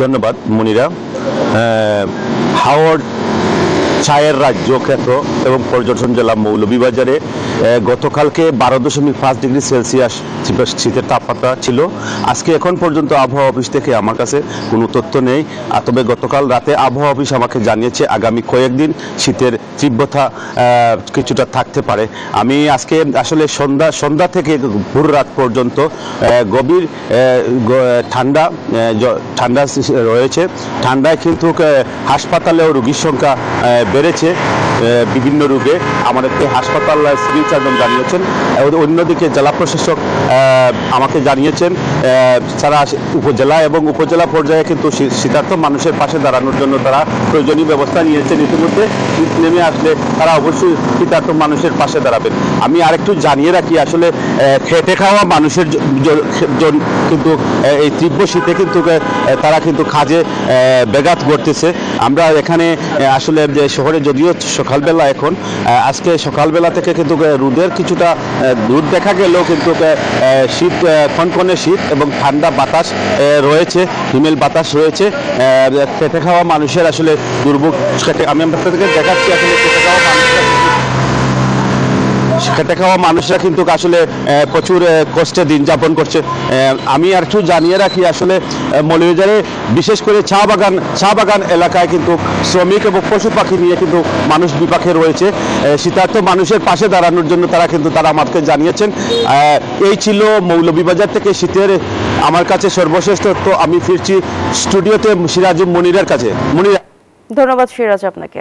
ধন্যবাদ মনিরা। হাওড় চায়ের রাজ্য খ্যাত এবং পর্যটন জেলা মৌলভীবাজারে গতকালকে 12.5 ডিগ্রি সেলসিয়াস শীতের তাপমাত্রা ছিল। আজকে এখন পর্যন্ত আবহাওয়া অফিস থেকে আমার কাছে কোনো তথ্য নেই, তবে গতকাল রাতে আবহাওয়া অফিস আমাকে জানিয়েছে আগামী কয়েকদিন শীতের তীব্রতা কিছুটা থাকতে পারে। আমি আজকে আসলে সন্ধ্যা থেকে ভোর রাত পর্যন্ত গভীর ঠান্ডা রয়েছে। ঠান্ডায় কিন্তু হাসপাতালেও রোগীর সংখ্যা বেড়েছে বিভিন্ন রোগে। আমাদেরকে হাসপাতাল সিভিল সার্জন জানিয়েছেন। অন্যদিকে জেলা প্রশাসক আমাকে জানিয়েছেন সারা উপজেলা এবং উপজেলা পর্যায়ে কিন্তু শীতার্ত মানুষের পাশে দাঁড়ানোর জন্য তারা প্রয়োজনীয় ব্যবস্থা নিয়েছেন। ইতিমধ্যে শীত নেমে আসলে তারা অবশ্যই শীতার্ত মানুষের পাশে দাঁড়াবেন। আমি আরেকটু জানিয়ে রাখি, আসলে খেটে খাওয়া মানুষের কিন্তু এই তীব্র শীতে কিন্তু তারা কিন্তু কাজে ব্যাঘাত ঘটতেছে। আমরা এখানে আসলে শহরে যদিও সকালবেলা এখন আজকে সকালবেলা থেকে কিন্তু রোদের কিছুটা রোদ দেখা গেলেও কিন্তু শীত কনকনে শীত এবং ঠান্ডা বাতাস রয়েছে, হিমেল বাতাস রয়েছে। খেটে খাওয়া মানুষের আসলে দুর্ভোগ আমি আপনাদেরকে দেখাচ্ছি। আসলে খেটে খাওয়া মানুষরা কিন্তু আসলে প্রচুর কষ্টে দিন যাপন করছে। আমি আর একটু জানিয়ে রাখি, আসলে মৌলভীবাজারে বিশেষ করে চা বাগান এলাকায় কিন্তু শ্রমিক এবং পশু পাখি নিয়ে কিন্তু মানুষ বিপাকে রয়েছে। শীতার্ত মানুষের পাশে দাঁড়ানোর জন্য তারা আমাকে জানিয়েছেন। এই ছিল মৌলভীবাজার থেকে শীতের আমার কাছে সর্বশেষ তথ্য। আমি ফিরছি স্টুডিওতে সিরাজ মনিরের কাছে। মনিরা, ধন্যবাদ সিরাজ আপনাকে।